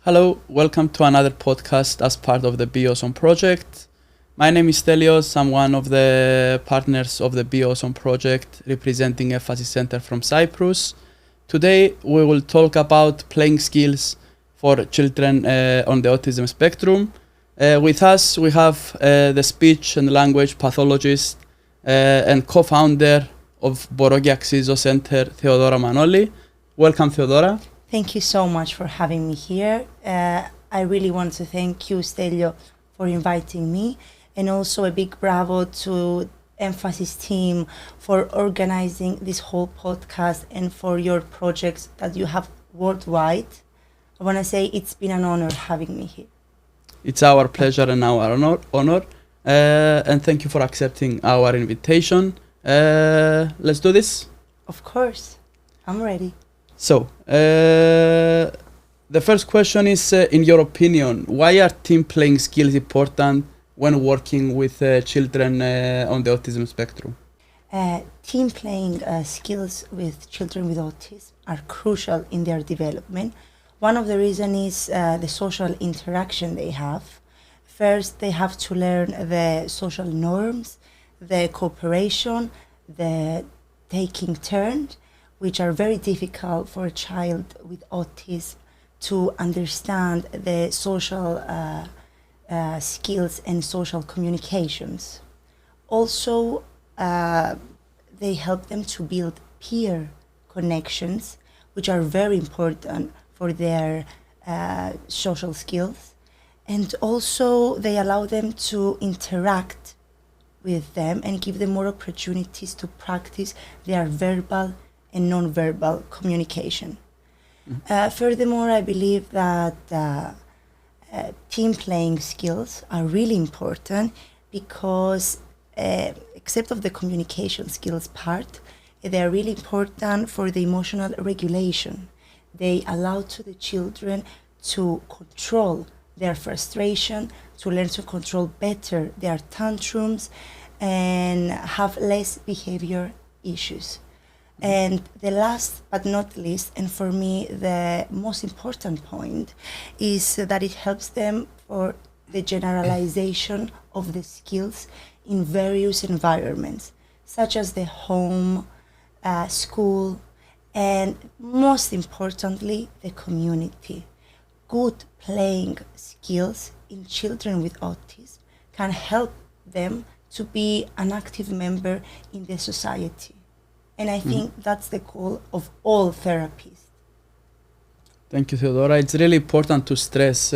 Hello, welcome to another podcast as part of the Be Awesome project. My name is Stelios. I'm one of the partners of the Be Awesome project, representing Emphasis Center from Cyprus. Today, we will talk about playing skills for children on the autism spectrum. With us, we have the speech and language pathologist and co-founder of Borogi Axizo Center, Theodora Manoli. Welcome, Theodora. Thank you so much for having me here. I really want to thank you, Stelio, for inviting me, and also a big bravo to Emphasis team for organizing this whole podcast and for your projects that you have worldwide. I want to say it's been an honor having me here. It's our pleasure and our honor. And thank you for accepting our invitation. Let's do this. Of course, I'm ready. So, the first question is, in your opinion, why are team playing skills important when working with children on the autism spectrum? Team playing skills with children with autism are crucial in their development. One of the reasons is the social interaction they have. First, they have to learn the social norms, the cooperation, the taking turns, which are very difficult for a child with autism to understand the social skills and social communications. Also, they help them to build peer connections, which are very important for their social skills. And also, they allow them to interact with them and give them more opportunities to practice their verbal and non-verbal communication. Furthermore, I believe that team playing skills are really important because, except of the communication skills part, they are really important for the emotional regulation. They allow to the children to control their frustration, to learn to control better their tantrums, and have less behavior issues. And the last but not least, and for me the most important point, is that it helps them for the generalization of the skills in various environments, such as the home, school, and most importantly, the community. Good playing skills in children with autism can help them to be an active member in the society. And I think that's the goal of all therapies. Thank you, Theodora. It's really important to stress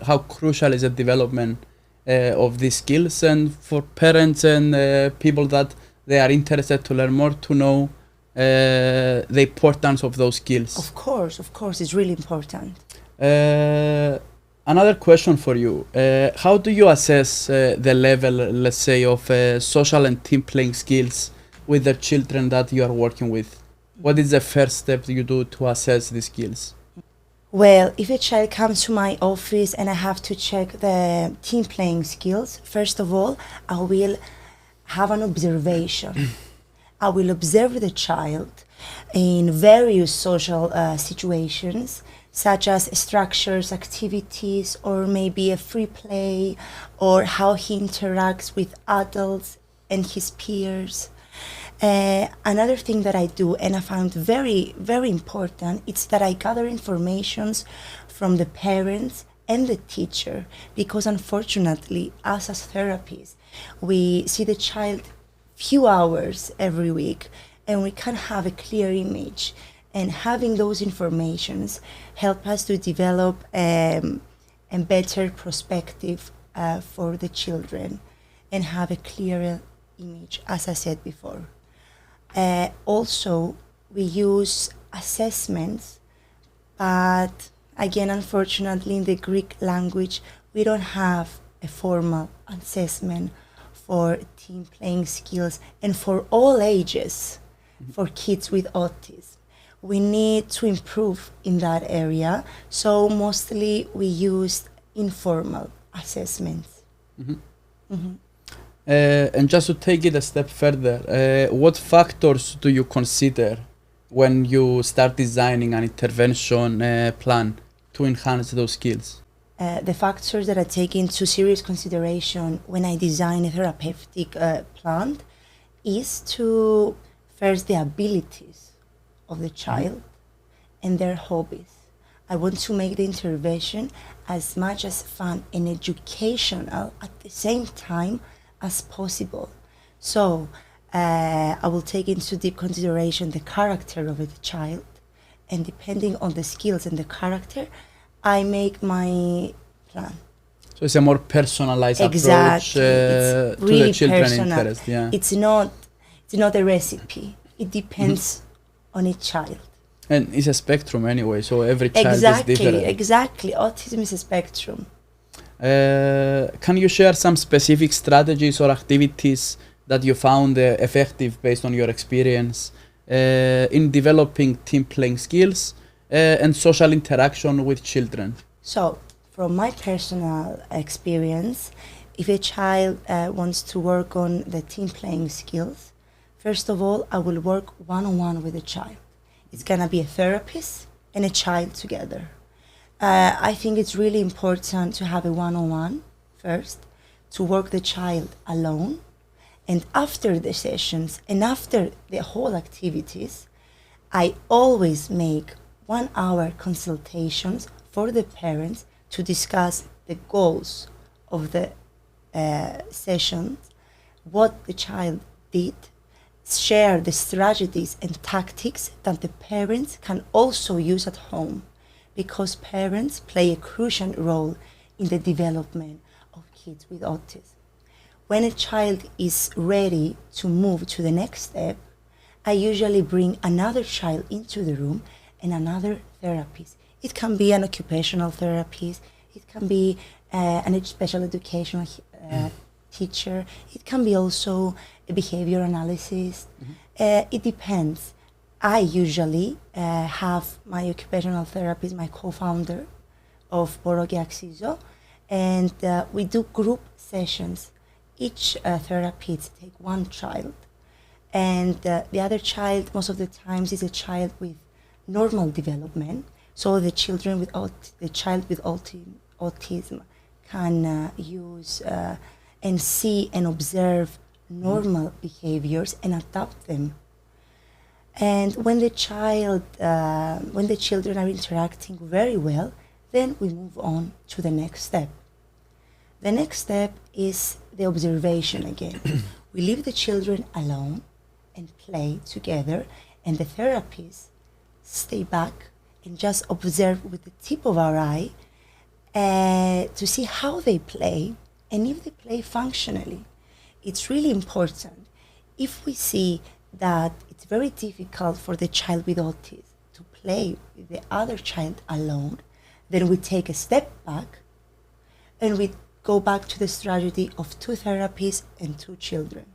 how crucial is the development of these skills, and for parents and people that they are interested to learn more, to know the importance of those skills. Of course, it's really important. Another question for you. How do you assess the level, let's say, of social and team playing skills with the children that you are working with? What is the first step you do to assess the skills? Well, if a child comes to my office and I have to check the team playing skills, first of all, I will have an observation. I will observe the child in various social situations, such as structures, activities, or maybe a free play, or how he interacts with adults and his peers. Another thing that I do, and I found very, very important, is that I gather informations from the parents and the teacher, because unfortunately, us as therapists, we see the child few hours every week, and we can't have a clear image. And having those informations help us to develop a better perspective for the children and have a clearer image, as I said before. Also, we use assessments, but again, unfortunately, in the Greek language, we don't have a formal assessment for team playing skills and for all ages, for kids with autism. We need to improve in that area, so mostly we use informal assessments. And just to take it a step further, what factors do you consider when you start designing an intervention plan to enhance those skills? The factors that I take into serious consideration when I design a therapeutic plan is to first the abilities of the child and their hobbies. I want to make the intervention as much as fun and educational at the same time as possible. So I will take into deep consideration the character of the child, and depending on the skills and the character, I make my plan. So it's a more personalized Exactly. approach It's to really the children's personal. interest. Yeah. It's not a recipe. It depends on each child. And it's a spectrum anyway, so every child is different. Exactly. Autism is a spectrum. Can you share some specific strategies or activities that you found effective based on your experience in developing team playing skills and social interaction with children? So, from my personal experience, if a child wants to work on the team playing skills, first of all, I will work one-on-one with the child. It's gonna be a therapist and a child together. I think it's really important to have a one-on-one first, to work the child alone, and after the sessions and after the whole activities, I always make 1 hour consultations for the parents to discuss the goals of the sessions, what the child did, share the strategies and tactics that the parents can also use at home, because parents play a crucial role in the development of kids with autism. When a child is ready to move to the next step, I usually bring another child into the room and another therapist. It can be an occupational therapist, it can be an special educational teacher, it can be also a behavior analysis. It depends. I usually have my occupational therapist, my co-founder of Borogi Axiso, and we do group sessions. Each therapist take one child, and the other child most of the times is a child with normal development. So the children with the child with autism can use and see and observe normal behaviors and adapt them. And when the children are interacting very well, then we move on to the next step. The next step is the observation again. We leave the children alone and play together, and the therapists stay back and just observe with the tip of our eye to see how they play and if they play functionally. It's really important. If we see that it's very difficult for the child with autism to play with the other child alone, then we take a step back and we go back to the strategy of 2 therapists and 2 children.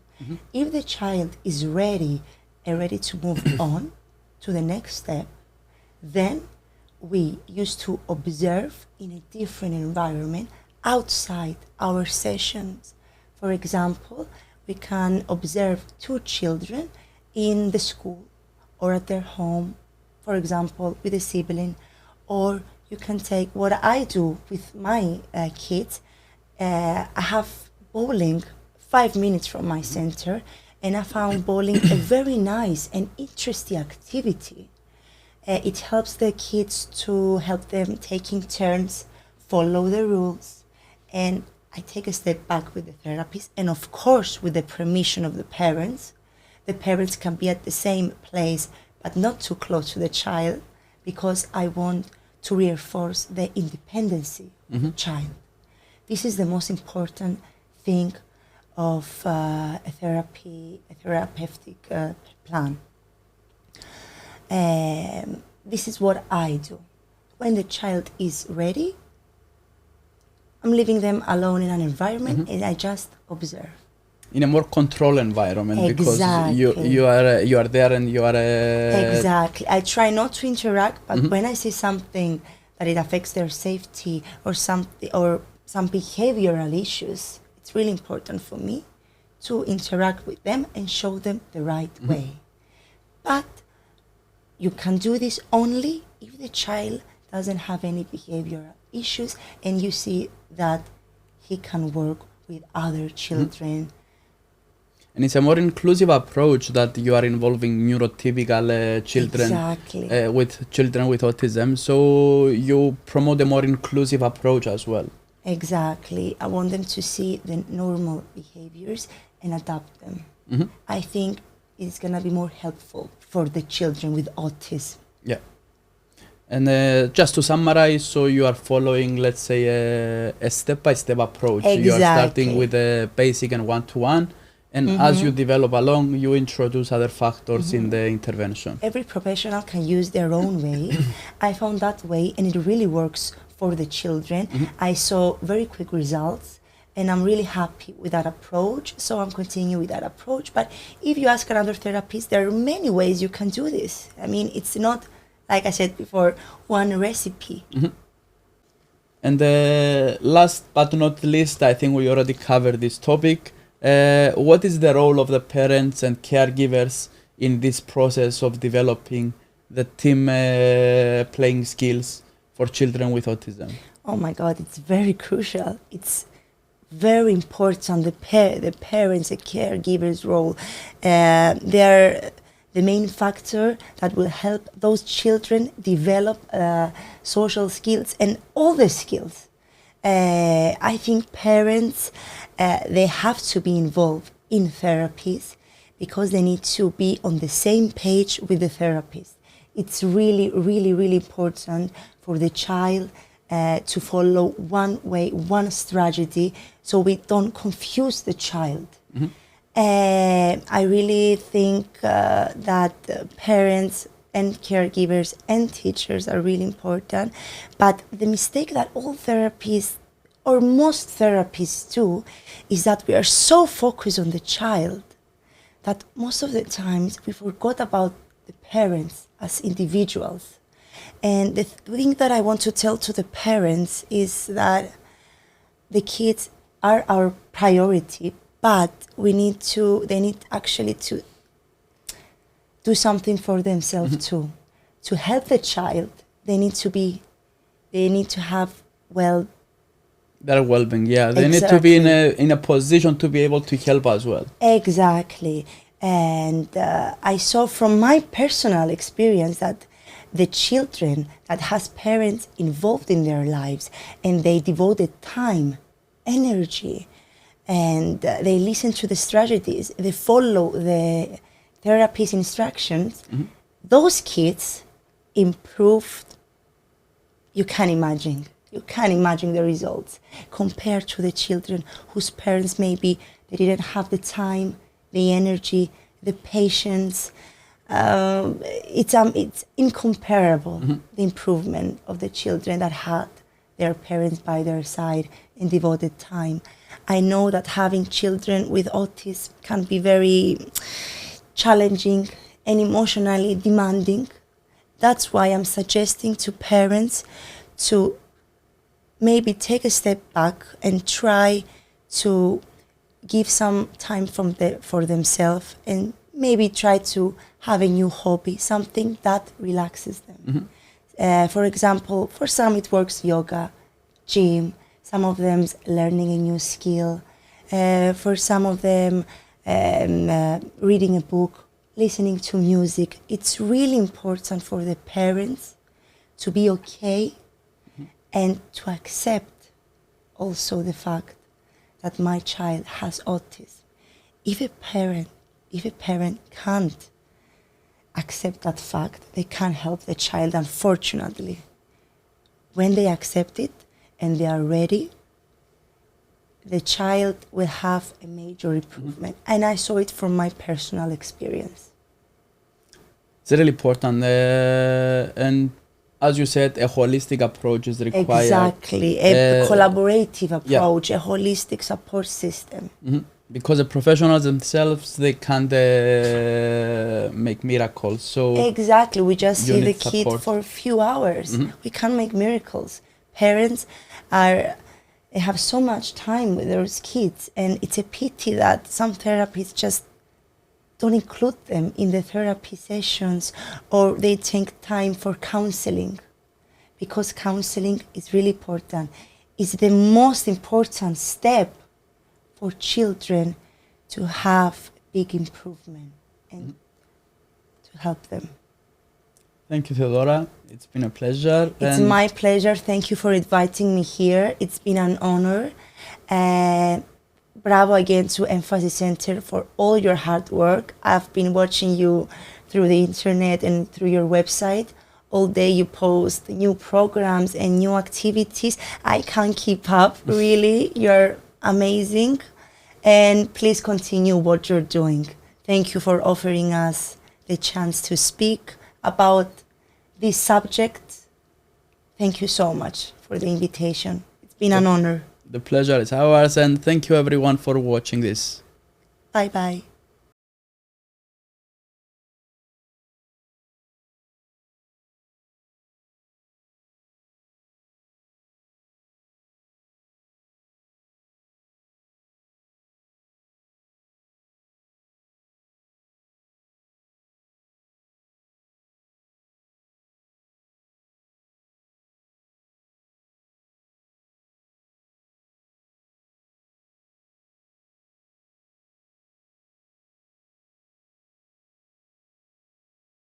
If the child is ready to move on to the next step, then we used to observe in a different environment outside our sessions. For example, we can observe 2 children in the school or at their home, for example, with a sibling, or you can take what I do with my kids. I have bowling 5 minutes from my center, and I found bowling a very nice and interesting activity. It helps the kids to help them taking turns, follow the rules, and I take a step back with the therapist, and of course with the permission of the parents. The parents can be at the same place but not too close to the child, because I want to reinforce the independency of the child. This is the most important thing of a therapeutic plan. This is what I do. When the child is ready, I'm leaving them alone in an environment and I just observe. In a more controlled environment, Exactly. because you are there and you are Exactly. I try not to interact, but when I see something that it affects their safety or some behavioral issues, it's really important for me to interact with them and show them the right way. But you can do this only if the child doesn't have any behavioral issues, and you see that he can work with other children. And it's a more inclusive approach that you are involving neurotypical children Exactly. with children with autism. So you promote a more inclusive approach as well. Exactly. I want them to see the normal behaviors and adapt them. Mhm. I think it's going to be more helpful for the children with autism. Yeah. And just to summarize, so you are following, let's say, a step-by-step approach. You are starting Exactly. with a basic and one-to-one, and as you develop along, you introduce other factors in the intervention. Every professional can use their own way. I found that way, and it really works for the children. I saw very quick results, and I'm really happy with that approach. So I'm continuing with that approach. But if you ask another therapist, there are many ways you can do this. I mean, it's not, like I said before, one recipe. And last but not least, I think we already covered this topic. What is the role of the parents and caregivers in this process of developing the team playing skills for children with autism? Oh my God, it's very crucial. It's very important. The parents, the caregivers' role. They're the main factor that will help those children develop social skills and all the skills. I think parents, they have to be involved in therapies because they need to be on the same page with the therapist. It's really, really, really important for the child to follow one way, one strategy, so we don't confuse the child. I really think that parents and caregivers and teachers are really important. But the mistake that all therapists, or most therapists do, is that we are so focused on the child that most of the times we forgot about the parents as individuals. And the thing that I want to tell to the parents is that the kids are our priority, but they need actually to do something for themselves too. To help the child, they need to have Their well-being, yeah. They need to be in a position to be able to help as well. Exactly. And I saw from my personal experience that the children that has parents involved in their lives and they devoted time, energy, and they listen to the strategies, they follow the therapist's instructions, those kids improved. You can imagine the results compared to the children whose parents maybe they didn't have the time, the energy, the patience. It's incomparable, the improvement of the children that had their parents by their side and devoted time. I know that having children with autism can be very challenging and emotionally demanding. That's why I'm suggesting to parents to maybe take a step back and try to give some time for themselves and maybe try to have a new hobby, something that relaxes them. For example, for some it works yoga, gym, some of them learning a new skill, for some of them reading a book, listening to music. It's really important for the parents to be okay and to accept also the fact that my child has autism. If a parent can't accept that fact, they can't help the child, unfortunately. When they accept it and they are ready, the child will have a major improvement. And I saw it from my personal experience. It's really important. And as you said, a holistic approach is required. Exactly, a collaborative approach, a holistic support system. Because the professionals themselves, they can't make miracles. So exactly, we just see the support. kid for a few hours. We can't make miracles. Parents they have so much time with those kids, and it's a pity that some therapists just don't include them in the therapy sessions, or they take time for counseling, because counseling is really important. It's the most important step for children to have big improvement and to help them. Thank you, Theodora. It's been a pleasure. It's my pleasure. Thank you for inviting me here. It's been an honor. And bravo again to Emphasis Center for all your hard work. I've been watching you through the internet and through your website. All day you post new programs and new activities. I can't keep up, really. You're amazing. And please continue what you're doing. Thank you for offering us the chance to speak about this subject. Thank you so much for the invitation. It's been an honor. The pleasure is ours, and thank you everyone for watching this. Bye-bye.